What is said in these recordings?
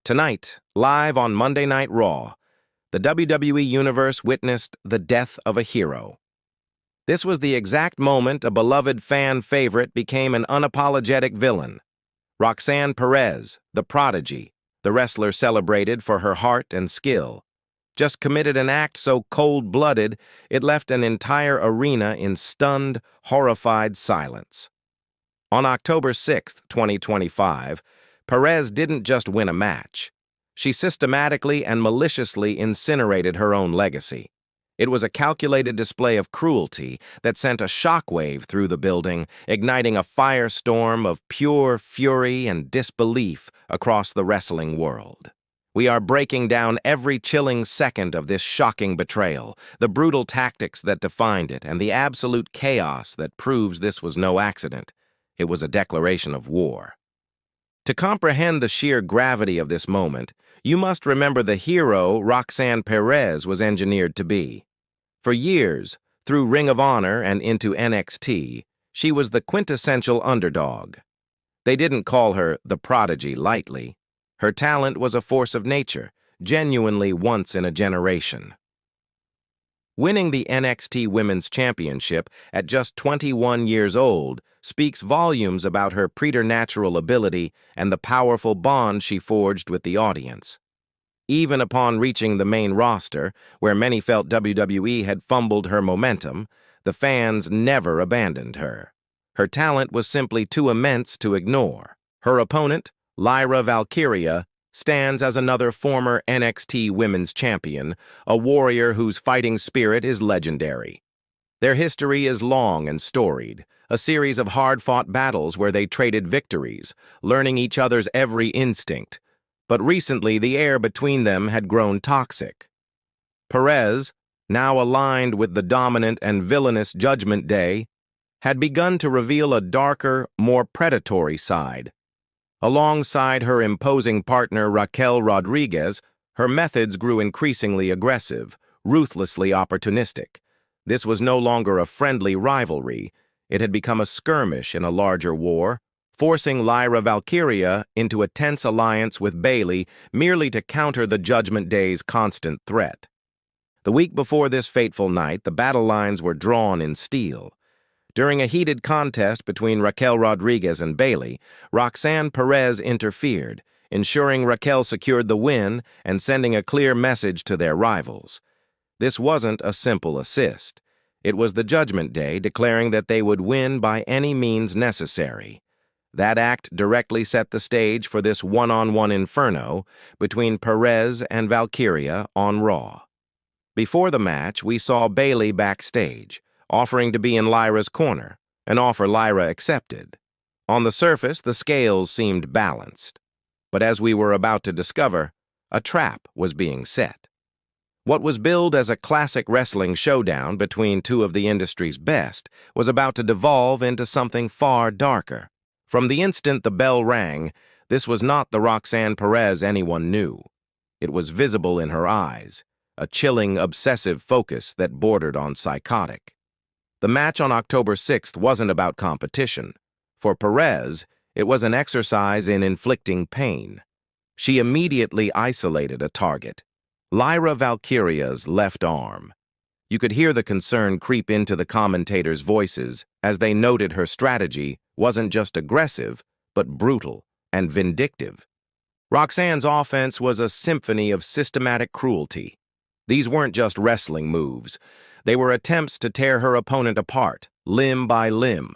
Tonight, live on Monday Night Raw, the WWE Universe witnessed the death of a hero. This was the exact moment a beloved fan favorite became an unapologetic villain. Roxanne Perez, the prodigy, the wrestler celebrated for her heart and skill, just committed an act so cold-blooded it left an entire arena in stunned, horrified silence. On October 6, 2025, Perez didn't just win a match. She systematically and maliciously incinerated her own legacy. It was a calculated display of cruelty that sent a shockwave through the building, igniting a firestorm of pure fury and disbelief across the wrestling world. We are breaking down every chilling second of this shocking betrayal, the brutal tactics that defined it, and the absolute chaos that proves this was no accident. It was a declaration of war. To comprehend the sheer gravity of this moment, you must remember the hero Roxanne Perez was engineered to be. For years, through Ring of Honor and into NXT, she was the quintessential underdog. They didn't call her the prodigy lightly. Her talent was a force of nature, genuinely once in a generation. Winning the NXT Women's Championship at just 21 years old speaks volumes about her preternatural ability and the powerful bond she forged with the audience. Even upon reaching the main roster, where many felt WWE had fumbled her momentum, the fans never abandoned her. Her talent was simply too immense to ignore. Her opponent, Lyra Valkyria, stands as another former NXT Women's Champion, a warrior whose fighting spirit is legendary. Their history is long and storied, a series of hard-fought battles where they traded victories, learning each other's every instinct. But recently the air between them had grown toxic. Perez, now aligned with the dominant and villainous Judgment Day, had begun to reveal a darker, more predatory side. Alongside her imposing partner Raquel Rodriguez, her methods grew increasingly aggressive, ruthlessly opportunistic. This was no longer a friendly rivalry. It had become a skirmish in a larger war, forcing Lyra Valkyria into a tense alliance with Bayley merely to counter the Judgment Day's constant threat. The week before this fateful night, the battle lines were drawn in steel. During a heated contest between Raquel Rodriguez and Bayley, Roxanne Perez interfered, ensuring Raquel secured the win and sending a clear message to their rivals. This wasn't a simple assist. It was the Judgment Day declaring that they would win by any means necessary. That act directly set the stage for this one-on-one inferno between Perez and Valkyria on Raw. Before the match, we saw Bayley backstage, offering to be in Lyra's corner, an offer Lyra accepted. On the surface, the scales seemed balanced. But as we were about to discover, a trap was being set. What was billed as a classic wrestling showdown between two of the industry's best was about to devolve into something far darker. From the instant the bell rang, this was not the Roxanne Perez anyone knew. It was visible in her eyes, a chilling, obsessive focus that bordered on psychotic. The match on October 6th wasn't about competition. For Perez, it was an exercise in inflicting pain. She immediately isolated a target, Lyra Valkyria's left arm. You could hear the concern creep into the commentators' voices as they noted her strategy wasn't just aggressive, but brutal and vindictive. Roxanne's offense was a symphony of systematic cruelty. These weren't just wrestling moves. They were attempts to tear her opponent apart, limb by limb.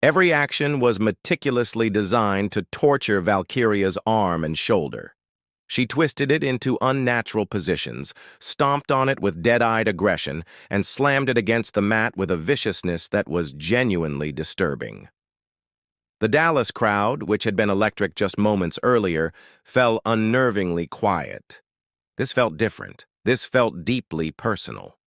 Every action was meticulously designed to torture Valkyria's arm and shoulder. She twisted it into unnatural positions, stomped on it with dead-eyed aggression, and slammed it against the mat with a viciousness that was genuinely disturbing. The Dallas crowd, which had been electric just moments earlier, fell unnervingly quiet. This felt different. This felt deeply personal.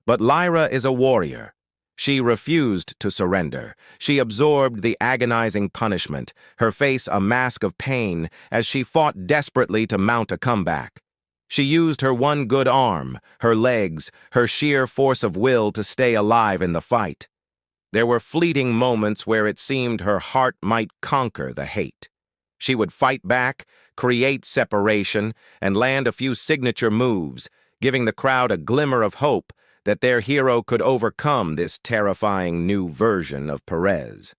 But Lyra is a warrior. She refused to surrender. She absorbed the agonizing punishment, her face a mask of pain as she fought desperately to mount a comeback. She used her one good arm, her legs, her sheer force of will to stay alive in the fight. There were fleeting moments where it seemed her heart might conquer the hate. She would fight back, create separation, and land a few signature moves, giving the crowd a glimmer of hope that their hero could overcome this terrifying new version of Perez.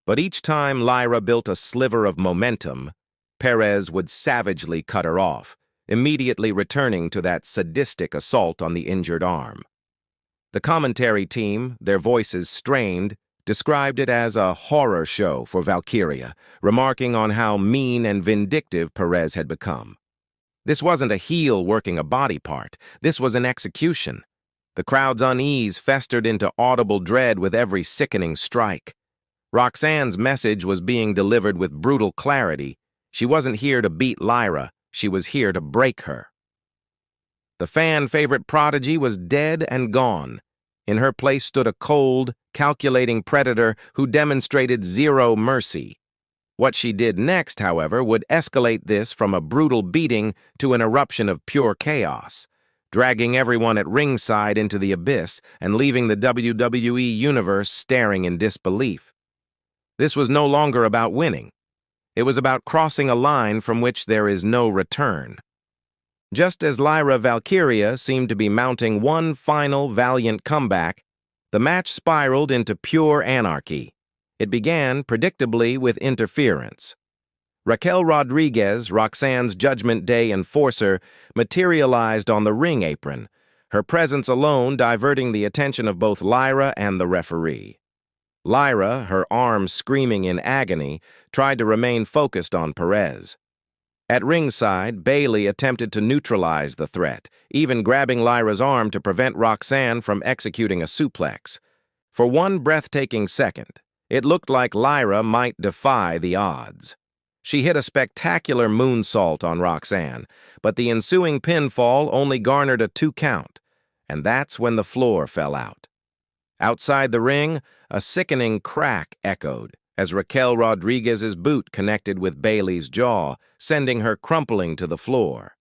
But each time Lyra built a sliver of momentum, Perez would savagely cut her off, immediately returning to that sadistic assault on the injured arm. The commentary team, their voices strained, described it as a horror show for Valkyria, remarking on how mean and vindictive Perez had become. This wasn't a heel working a body part. This was an execution. The crowd's unease festered into audible dread with every sickening strike. Roxanne's message was being delivered with brutal clarity. She wasn't here to beat Lyra. She was here to break her. The fan-favorite prodigy was dead and gone. In her place stood a cold, calculating predator who demonstrated zero mercy. What she did next, however, would escalate this from a brutal beating to an eruption of pure chaos, dragging everyone at ringside into the abyss and leaving the WWE Universe staring in disbelief. This was no longer about winning. It was about crossing a line from which there is no return. Just as Lyra Valkyria seemed to be mounting one final valiant comeback, the match spiraled into pure anarchy. It began, predictably, with interference. Raquel Rodriguez, Roxanne's Judgment Day enforcer, materialized on the ring apron, her presence alone diverting the attention of both Lyra and the referee. Lyra, her arms screaming in agony, tried to remain focused on Perez. At ringside, Bayley attempted to neutralize the threat, even grabbing Lyra's arm to prevent Roxanne from executing a suplex. For one breathtaking second, it looked like Lyra might defy the odds. She hit a spectacular moonsault on Roxanne, but the ensuing pinfall only garnered a 2 count, and that's when the floor fell out. Outside the ring, a sickening crack echoed as Raquel Rodriguez's boot connected with Bayley's jaw, sending her crumpling to the floor.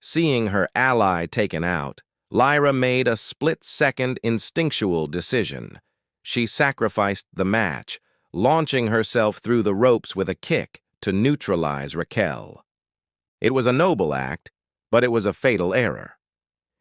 Seeing her ally taken out, Lyra made a split-second instinctual decision. She sacrificed the match, launching herself through the ropes with a kick to neutralize Raquel. It was a noble act, but it was a fatal error.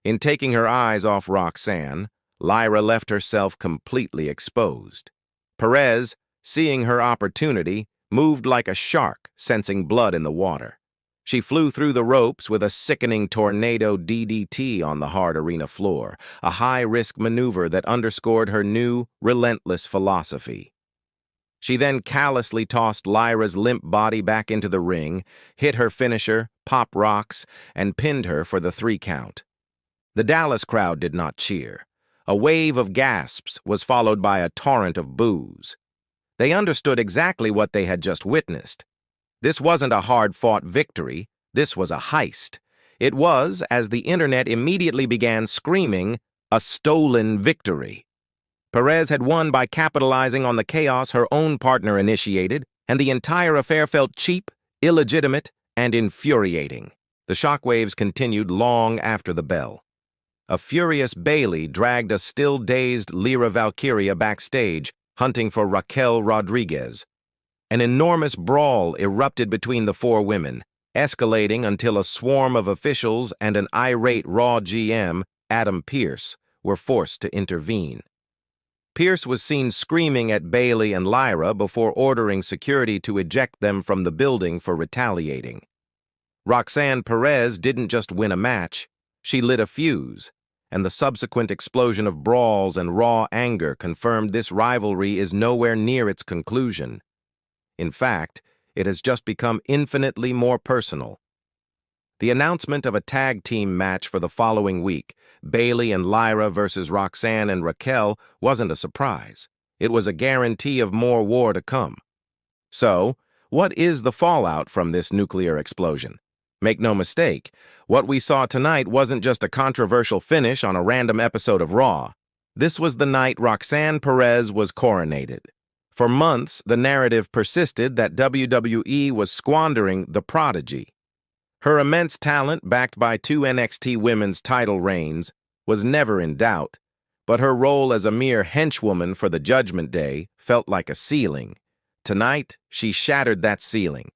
In taking her eyes off Roxanne, Lyra left herself completely exposed. Perez, seeing her opportunity, moved like a shark, sensing blood in the water. She flew through the ropes with a sickening tornado DDT on the hard arena floor, a high-risk maneuver that underscored her new, relentless philosophy. She then callously tossed Lyra's limp body back into the ring, hit her finisher, Pop Rocks, and pinned her for the 3 count. The Dallas crowd did not cheer. A wave of gasps was followed by a torrent of boos. They understood exactly what they had just witnessed. This wasn't a hard-fought victory. This was a heist. It was, as the internet immediately began screaming, a stolen victory. Perez had won by capitalizing on the chaos her own partner initiated, and the entire affair felt cheap, illegitimate, and infuriating. The shockwaves continued long after the bell. A furious Bayley dragged a still-dazed Lyra Valkyria backstage, hunting for Raquel Rodriguez. An enormous brawl erupted between the 4 women, escalating until a swarm of officials and an irate Raw GM, Adam Pearce, were forced to intervene. Pearce was seen screaming at Bayley and Lyra before ordering security to eject them from the building for retaliating. Roxanne Perez didn't just win a match, she lit a fuse, and the subsequent explosion of brawls and raw anger confirmed this rivalry is nowhere near its conclusion. In fact, it has just become infinitely more personal. The announcement of a tag team match for the following week, Bayley and Lyra versus Roxanne and Raquel, wasn't a surprise. It was a guarantee of more war to come. So, what is the fallout from this nuclear explosion? Make no mistake, what we saw tonight wasn't just a controversial finish on a random episode of Raw. This was the night Roxanne Perez was coronated. For months, the narrative persisted that WWE was squandering the prodigy. Her immense talent, backed by 2 NXT women's title reigns, was never in doubt, but her role as a mere henchwoman for the Judgment Day felt like a ceiling. Tonight, she shattered that ceiling.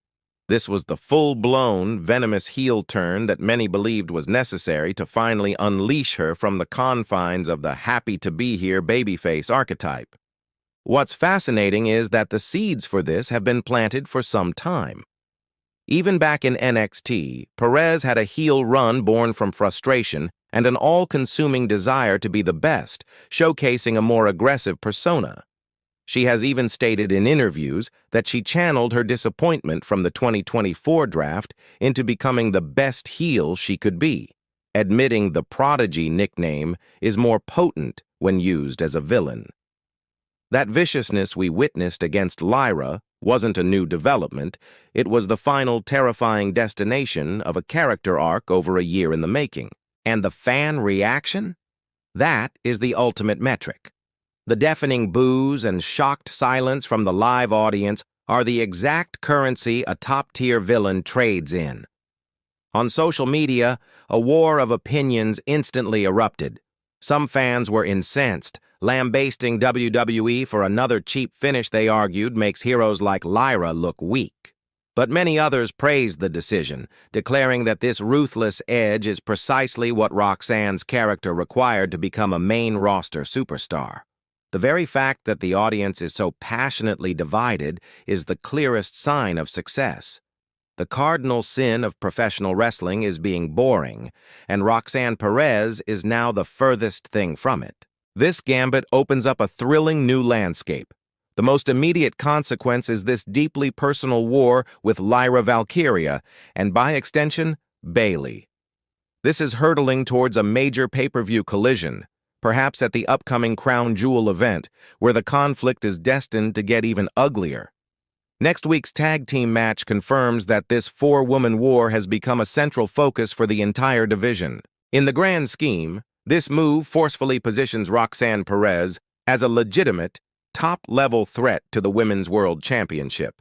This was the full-blown, venomous heel turn that many believed was necessary to finally unleash her from the confines of the happy-to-be-here babyface archetype. What's fascinating is that the seeds for this have been planted for some time. Even back in NXT, Perez had a heel run born from frustration and an all-consuming desire to be the best, showcasing a more aggressive persona. She has even stated in interviews that she channeled her disappointment from the 2024 draft into becoming the best heel she could be, admitting the Prodigy nickname is more potent when used as a villain. That viciousness we witnessed against Lyra wasn't a new development, it was the final terrifying destination of a character arc over a year in the making. And the fan reaction? That is the ultimate metric. The deafening boos and shocked silence from the live audience are the exact currency a top-tier villain trades in. On social media, a war of opinions instantly erupted. Some fans were incensed, lambasting WWE for another cheap finish they argued makes heroes like Lyra look weak. But many others praised the decision, declaring that this ruthless edge is precisely what Roxanne's character required to become a main roster superstar. The very fact that the audience is so passionately divided is the clearest sign of success. The cardinal sin of professional wrestling is being boring, and Roxanne Perez is now the furthest thing from it. This gambit opens up a thrilling new landscape. The most immediate consequence is this deeply personal war with Lyra Valkyria, and by extension, Bayley. This is hurtling towards a major pay-per-view collision, perhaps at the upcoming Crown Jewel event, where the conflict is destined to get even uglier. Next week's tag team match confirms that this four-woman war has become a central focus for the entire division. In the grand scheme, this move forcefully positions Roxanne Perez as a legitimate, top-level threat to the Women's World Championship.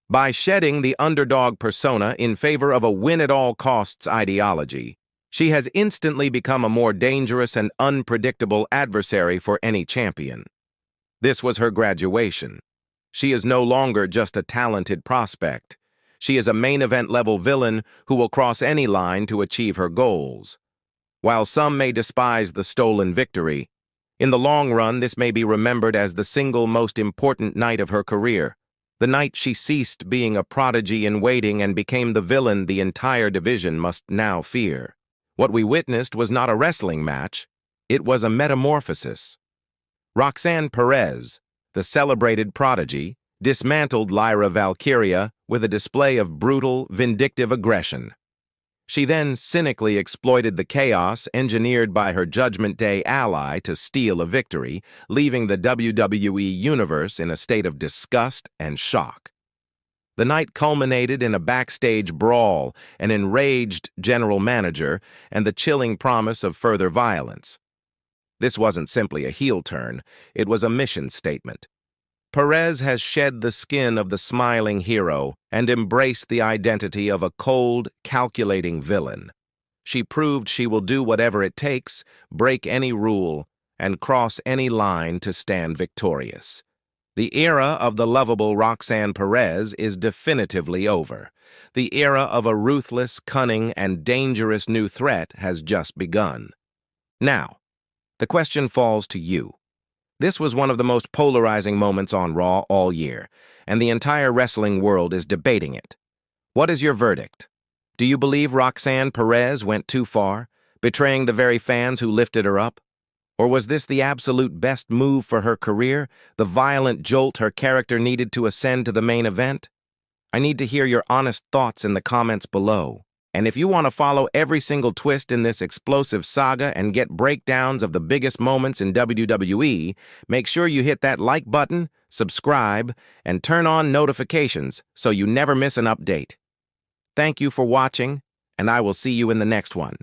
By shedding the underdog persona in favor of a win-at-all-costs ideology, she has instantly become a more dangerous and unpredictable adversary for any champion. This was her graduation. She is no longer just a talented prospect. She is a main event level villain who will cross any line to achieve her goals. While some may despise the stolen victory, in the long run this may be remembered as the single most important night of her career, the night she ceased being a prodigy in waiting and became the villain the entire division must now fear. What we witnessed was not a wrestling match, it was a metamorphosis. Roxanne Perez, the celebrated prodigy, dismantled Lyra Valkyria with a display of brutal, vindictive aggression. She then cynically exploited the chaos engineered by her Judgment Day ally to steal a victory, leaving the WWE Universe in a state of disgust and shock. The night culminated in a backstage brawl, an enraged general manager, and the chilling promise of further violence. This wasn't simply a heel turn, it was a mission statement. Perez has shed the skin of the smiling hero and embraced the identity of a cold, calculating villain. She proved she will do whatever it takes, break any rule, and cross any line to stand victorious. The era of the lovable Roxanne Perez is definitively over. The era of a ruthless, cunning, and dangerous new threat has just begun. Now, the question falls to you. This was one of the most polarizing moments on Raw all year, and the entire wrestling world is debating it. What is your verdict? Do you believe Roxanne Perez went too far, betraying the very fans who lifted her up? Or was this the absolute best move for her career, the violent jolt her character needed to ascend to the main event? I need to hear your honest thoughts in the comments below. And if you want to follow every single twist in this explosive saga and get breakdowns of the biggest moments in WWE, make sure you hit that like button, subscribe, and turn on notifications so you never miss an update. Thank you for watching, and I will see you in the next one.